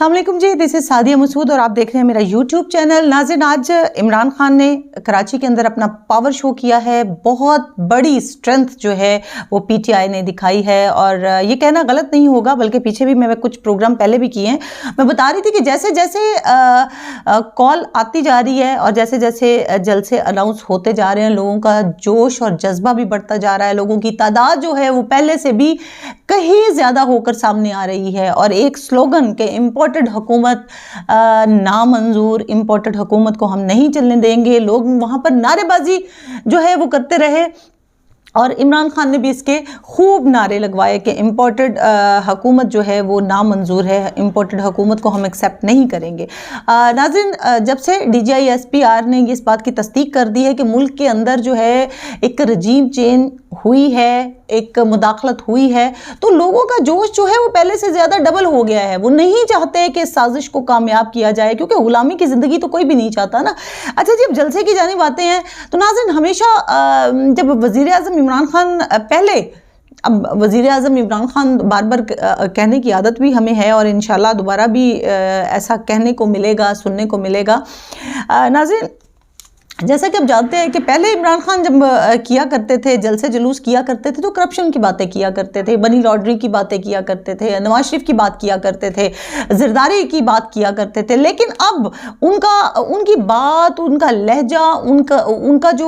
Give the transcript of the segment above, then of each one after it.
अस्सलाम वालेकुम जी, this is Sadia Masood और आप देख रहे हैं मेरा यूट्यूब चैनल। नाज़रीन, आज इमरान खान ने कराची के अंदर अपना पावर शो किया है। बहुत बड़ी स्ट्रेंथ जो है वो पीटीआई ने दिखाई है और ये कहना गलत नहीं होगा, बल्कि पीछे भी मैं कुछ प्रोग्राम पहले भी किए हैं। मैं बता रही थी कि जैसे जैसे कॉल आती जा रही है और जैसे जैसे जलसे अनाउंस होते जा रहे हैं, लोगों का जोश और जज्बा भी बढ़ता जा रहा है। लोगों की तादाद जो है वो पहले से भी कहीं ज़्यादा होकर सामने आ रही है और एक स्लोगन के इम्पोर्टेड हुकूमत नामंजूर, इम्पोर्टेड हुकूमत को हम नहीं चलने देंगे, लोग वहाँ पर नारेबाजी जो है वो करते रहे और इमरान खान ने भी इसके खूब नारे लगवाए कि इम्पोर्टेड हुकूमत जो है वो नामंजूर है, इम्पोर्टेड हुकूमत को हम एक्सेप्ट नहीं करेंगे। नाज़रीन, जब से DGI SPR ने इस बात की तस्दीक कर दी है कि मुल्क के अंदर जो है एक रजीम चेंज हुई है, एक मुदाखलत हुई है, तो लोगों का जोश जो है वो पहले से ज़्यादा डबल हो गया है। वो नहीं चाहते कि इस साजिश को कामयाब किया जाए, क्योंकि गुलामी की ज़िंदगी तो कोई भी नहीं चाहता ना। अच्छा जी, अब जलसे की जानिब आते हैं तो नाज़रीन, हमेशा जब वज़ीर आज़म इमरान खान पहले, अब वज़ीर आज़म इमरान खान बार बार कहने की आदत भी हमें है और इंशाल्लाह दोबारा भी ऐसा कहने को मिलेगा, सुनने को मिलेगा। नाज़रीन, जैसा कि आप जानते हैं कि पहले इमरान खान जब किया करते थे, जलसे जुलूस किया करते थे, तो करप्शन की बातें किया करते थे, मनी लॉन्ड्रिंग की बातें किया करते थे, नवाज शरीफ की बात किया करते थे, ज़रदारी की बात किया करते थे। लेकिन अब उनकी बात, उनका लहजा, उनका जो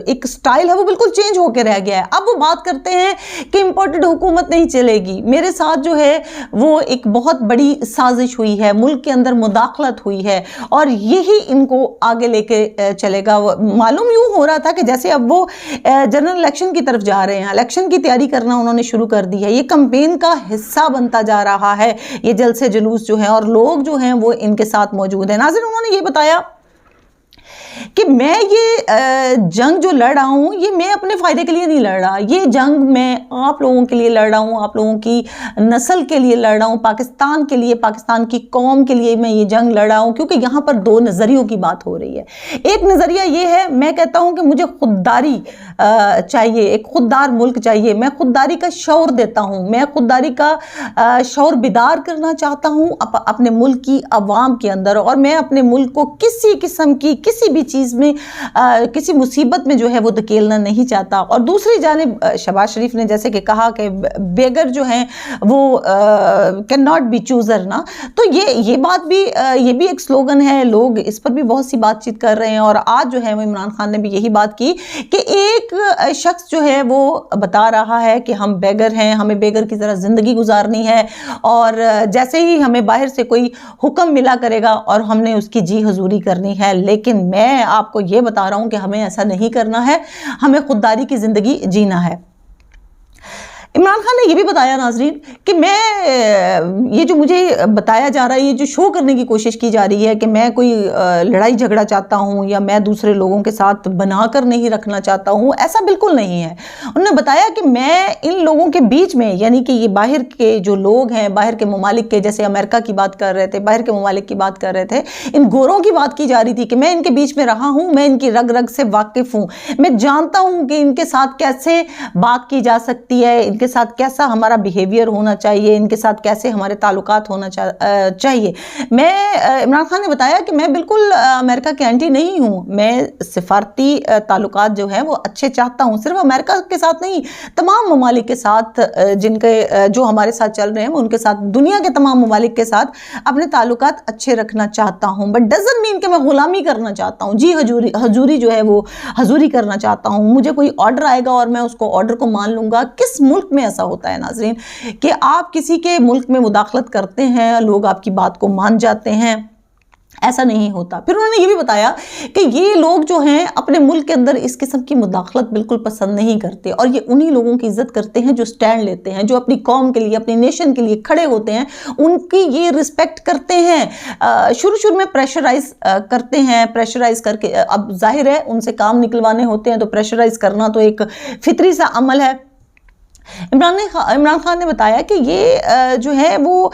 एक स्टाइल है वो बिल्कुल चेंज होकर रह गया है। अब वो बात करते हैं कि इम्पोर्टेड हुकूमत नहीं चलेगी, मेरे साथ जो है वो एक बहुत बड़ी साजिश हुई है, मुल्क के अंदर मुदाखलत हुई है और यही इनको आगे लेके चलेगा। मालूम यूं हो रहा था कि जैसे अब वो जनरल इलेक्शन की तरफ जा रहे हैं, इलेक्शन की तैयारी करना उन्होंने शुरू कर दी है। ये कैंपेन का हिस्सा बनता जा रहा है ये जलसे जुलूस जो है, और लोग जो हैं वो इनके साथ मौजूद हैं। नाज़रीन, उन्होंने ये बताया कि मैं ये जंग जो लड़ रहा हूँ, ये मैं अपने फ़ायदे के लिए नहीं लड़ रहा, ये जंग मैं आप लोगों के लिए लड़ रहा हूँ, आप लोगों की नस्ल के लिए लड़ रहा हूँ, पाकिस्तान के लिए, पाकिस्तान की कौम के लिए मैं ये जंग लड़ रहा हूँ। क्योंकि यहाँ पर दो नज़रियों की बात हो रही है। एक नज़रिया ये है, मैं कहता हूँ कि मुझे खुददारी चाहिए, एक खुददार मुल्क चाहिए। मैं खुददारी का शौर देता हूँ, मैं खुददारी का शौर बेदार करना चाहता हूँ अपने मुल्क की अवाम के अंदर, और मैं अपने मुल्क को किसी किस्म की किसी भी चीज़ में किसी मुसीबत में जो है वो धकेलना नहीं चाहता। और दूसरी जानिब शहबाज शरीफ ने जैसे कि कहा कि बेगर जो हैं वो कैन नॉट बी चूज़र ना, तो ये बात भी, ये भी एक स्लोगन है, लोग इस पर भी बहुत सी बातचीत कर रहे हैं। और आज जो है वो इमरान खान ने भी यही बात की कि एक शख्स जो है वो बता रहा है कि हम बेगर हैं, हमें बेगर की तरह ज़िंदगी गुजारनी है और जैसे ही हमें बाहर से कोई हुक्म मिला करेगा और हमने उसकी जी हजूरी करनी है। लेकिन मैं आपको ये बता रहा हूं कि हमें ऐसा नहीं करना है, हमें खुददारी की जिंदगी जीना है। इमरान खान ने ये भी बताया नाजरीन कि मैं, ये जो मुझे बताया जा रहा है, ये जो शो करने की कोशिश की जा रही है कि मैं कोई लड़ाई झगड़ा चाहता हूँ या मैं दूसरे लोगों के साथ बनाकर नहीं रखना चाहता हूँ, ऐसा बिल्कुल नहीं है। उन्होंने बताया कि मैं इन लोगों के बीच में, यानी कि ये बाहर के जो लोग हैं, बाहर के ममालिक के, जैसे अमेरिका की बात कर रहे थे, बाहर के ममालिक की बात कर रहे थे, इन गोरों की बात की जा रही थी कि मैं इनके बीच में रहा हूँ, मैं इनकी रग रग से वाकिफ़ हूँ, मैं जानता हूँ कि इनके साथ कैसे बात की जा सकती है, के साथ कैसा हमारा बिहेवियर होना चाहिए, इनके साथ कैसे हमारे ताल्लुकात होना चाहिए। मैं, इमरान खान ने बताया कि मैं बिल्कुल अमेरिका के एंटी नहीं हूँ, मैं सिफारती ताल्लुकात जो है वो अच्छे चाहता हूँ, सिर्फ अमेरिका के साथ नहीं, तमाम ममालिक के साथ जिनके जो हमारे साथ चल रहे हैं उनके साथ, दुनिया के तमाम ममालिक के साथ अपने ताल्लुकात अच्छे रखना चाहता हूँ। बट डजंट मीन कि मैं गुलामी करना चाहता हूँ, जी हजूरी जो है वो हजूरी करना चाहता हूँ। मुझे कोई ऑर्डर आएगा और मैं उसको ऑर्डर को मान लूँगा। किस मुल्क में ऐसा होता है नाजरीन कि आप किसी के मुल्क में मुदाखलत करते हैं, लोग आपकी बात को मान जाते हैं? ऐसा नहीं होता। फिर उन्होंने ये भी बताया कि ये लोग जो हैं अपने मुल्क के अंदर इस किस्म की मुदाखलत बिल्कुल पसंद नहीं करते और ये उन्हीं लोगों की इज्जत करते हैं जो स्टैंड लेते हैं, जो अपनी कौम के लिए, अपनी नेशन के लिए खड़े होते हैं, उनकी ये रिस्पेक्ट करते हैं। शुरू में प्रेशराइज करते हैं, प्रेशराइज करके, अब जाहिर है उनसे काम निकलवाने होते हैं तो प्रेशराइज करना तो एक फितरी सा अमल है। इमरान खान ने बताया कि ये जो है वो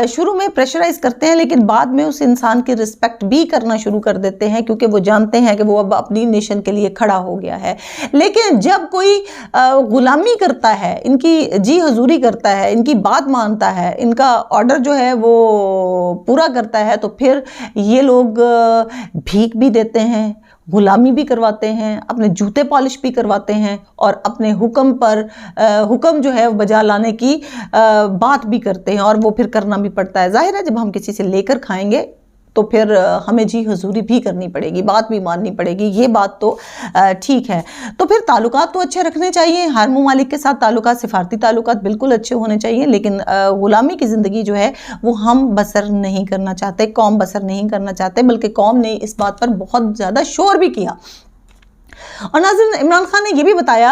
शुरू में प्रेशराइज करते हैं, लेकिन बाद में उस इंसान की रिस्पेक्ट भी करना शुरू कर देते हैं, क्योंकि वो जानते हैं कि वो अब अपनी नेशन के लिए खड़ा हो गया है। लेकिन जब कोई गुलामी करता है, इनकी जी हजूरी करता है, इनकी बात मानता है, इनका ऑर्डर जो है वो पूरा करता है, तो फिर ये लोग भीख भी देते हैं, गुलामी भी करवाते हैं, अपने जूते पॉलिश भी करवाते हैं, और अपने हुक्म जो है बजा लाने की बात भी करते हैं, और वो फिर करना भी पड़ता है। जाहिर है जब हम किसी से लेकर खाएंगे तो फिर हमें जी हजूरी भी करनी पड़ेगी, बात भी माननी पड़ेगी, ये बात तो ठीक है। तो फिर ताल्लुकात तो अच्छे रखने चाहिए, हर ममालिक के साथ ताल्लुकात, सिफारती ताल्लुकात बिल्कुल अच्छे होने चाहिए, लेकिन ग़ुलामी की ज़िंदगी जो है वो हम बसर नहीं करना चाहते, कौम बसर नहीं करना चाहते, बल्कि कौम ने इस बात पर बहुत ज़्यादा शोर भी किया। और नाज़रीन, इमरान खान ने ये भी बताया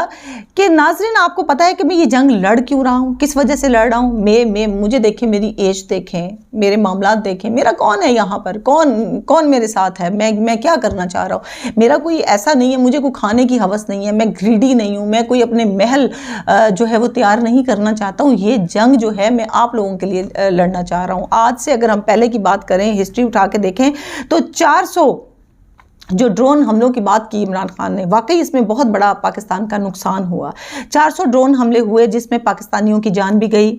कि नाज़रीन आपको पता है कि मैं ये जंग लड़ क्यों रहा हूँ, किस वजह से लड़ रहा हूँ। मुझे देखें, मेरी एज देखें, मेरे मामलात देखें, मेरा कौन है यहाँ पर, कौन मेरे साथ है, मैं क्या करना चाह रहा हूँ। मेरा कोई ऐसा नहीं है, मुझे कोई खाने की हवस नहीं है, मैं ग्रीडी नहीं हूँ, मैं कोई अपने महल जो है वो तैयार नहीं करना चाहता हूँ। ये जंग जो है मैं आप लोगों के लिए लड़ना चाह रहा हूँ। आज से अगर हम पहले की बात करें, हिस्ट्री उठा के देखें, तो 400 जो ड्रोन हमलों की बात की इमरान खान ने, वाकई इसमें बहुत बड़ा पाकिस्तान का नुकसान हुआ। 400 ड्रोन हमले हुए जिसमें पाकिस्तानियों की जान भी गई,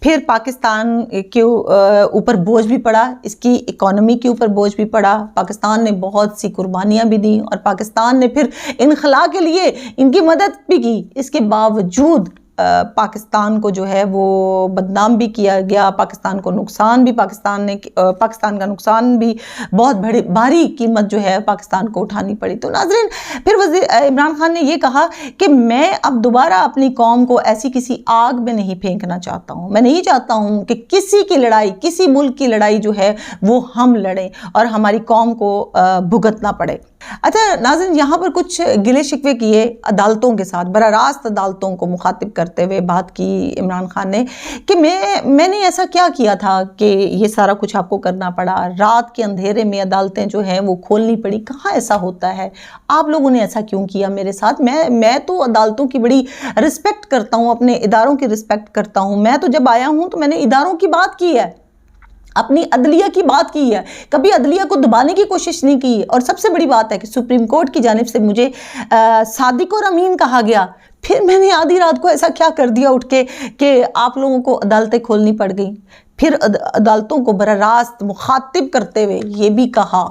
फिर पाकिस्तान के ऊपर बोझ भी पड़ा, इसकी इकोनॉमी के ऊपर बोझ भी पड़ा। पाकिस्तान ने बहुत सी कुर्बानियां भी दी, और पाकिस्तान ने फिर इनखला के लिए इनकी मदद भी की। इसके बावजूद पाकिस्तान को जो है वो बदनाम भी किया गया, पाकिस्तान को नुकसान भी पाकिस्तान का नुकसान भी बहुत भारी कीमत जो है पाकिस्तान को उठानी पड़ी। तो नाज़रीन, फिर इमरान खान ने ये कहा कि मैं अब दोबारा अपनी कौम को ऐसी किसी आग में नहीं फेंकना चाहता हूँ। मैं नहीं चाहता हूँ कि किसी की लड़ाई, किसी मुल्क की लड़ाई जो है वो हम लड़ें और हमारी कौम को भुगतना पड़े। अच्छा नाज़रीन, यहाँ पर कुछ गिले शिकवे किए अदालतों के साथ, बराह रास्त अदालतों को मुखातिब करते हुए बात की इमरान खान ने कि मैंने ऐसा क्या किया था कि ये सारा कुछ आपको करना पड़ा, रात के अंधेरे में अदालतें जो हैं वो खोलनी पड़ी, कहाँ ऐसा होता है, आप लोगों ने ऐसा क्यों किया मेरे साथ। मैं तो अदालतों की बड़ी रिस्पेक्ट करता हूँ, अपने इदारों की रिस्पेक्ट करता हूँ। मैं तो जब आया हूँ तो मैंने इदारों की बात की है, अपनी अदलिया की बात की है, कभी अदलिया को दबाने की कोशिश नहीं की। और सबसे बड़ी बात है कि सुप्रीम कोर्ट की जानिब से मुझे सादिक और अमीन कहा गया, फिर मैंने आधी रात को ऐसा क्या कर दिया उठ के कि आप लोगों को अदालतें खोलनी पड़ गई। फिर अदालतों को बराह रास्त मुखातिब करते हुए ये भी कहा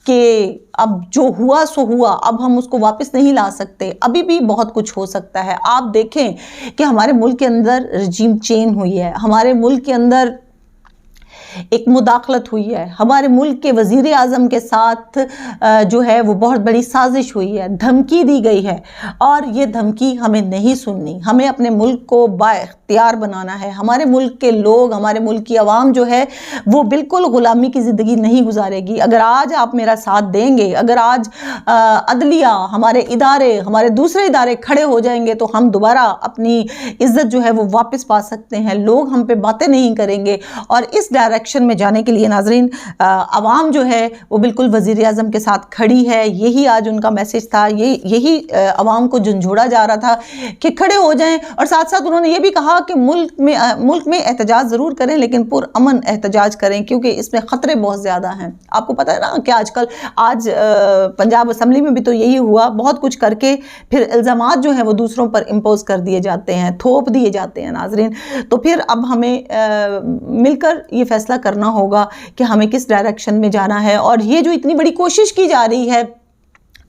कि अब जो हुआ सो हुआ, अब हम उसको वापस नहीं ला सकते, अभी भी बहुत कुछ हो सकता है। आप देखें कि हमारे मुल्क के अंदर रजीम चेंज हुई है, हमारे मुल्क के अंदर एक मुदाखलत हुई है, हमारे मुल्क के वज़ीर आज़म के साथ जो है वो बहुत बड़ी साजिश हुई है, धमकी दी गई है, और ये धमकी हमें नहीं सुननी। हमें अपने मुल्क को बाइख्तियार बनाना है। हमारे मुल्क के लोग, हमारे मुल्क की आवाम जो है वो बिल्कुल ग़ुलामी की ज़िंदगी नहीं गुजारेगी। अगर आज आप मेरा साथ देंगे, अगर आज अदलिया, हमारे इदारे, हमारे दूसरे इदारे खड़े हो जाएंगे, तो हम दोबारा अपनी इज़्ज़त जो है वो वापस पा सकते हैं। लोग हम पे बातें नहीं करेंगे। और इस डायरेक्शन में जाने के लिए नाज़रीन, आवाम जो है वो बिल्कुल वज़ीर आज़म के साथ खड़ी है। यही आज उनका मैसेज था, यही आवाम को झंझोड़ा जा रहा था कि खड़े हो जाएं। और साथ साथ उन्होंने ये भी कहा कि मुल्क में एहतजाज ज़रूर करें, लेकिन पुरअमन एहतजाज करें, क्योंकि इसमें ख़तरे बहुत ज़्यादा हैं। आपको पता है ना कि आज पंजाब असम्बली में भी तो यही हुआ, बहुत कुछ करके फिर इल्ज़ामात जो हैं वो दूसरों पर इम्पोज कर दिए जाते हैं, थोप दिए जाते हैं नाज़रीन। तो फिर अब हमें मिलकर ये फैसला करना होगा कि हमें किस डायरेक्शन में जाना है। और ये जो इतनी बड़ी कोशिश की जा रही है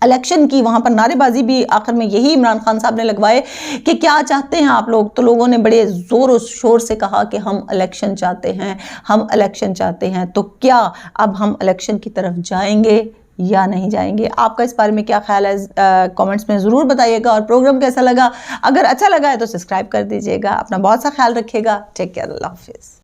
इलेक्शन की, वहाँ पर नारेबाजी भी आखिर में यही इमरान खान साहब ने लगवाए कि क्या चाहते हैं आप लोग। तो लोगों ने बड़े ज़ोर और शोर से कहा कि हम इलेक्शन चाहते हैं, हम इलेक्शन चाहते हैं। तो क्या अब हम इलेक्शन की तरफ जाएंगे या नहीं जाएंगे? आपका इस बारे में क्या ख्याल है? कमेंट्स में ज़रूर बताइएगा। और प्रोग्राम कैसा लगा? अगर अच्छा लगा है तो सब्सक्राइब कर दीजिएगा। अपना बहुत सा ख्याल रखिएगा। टेक केयर, अल्लाह हाफिज़।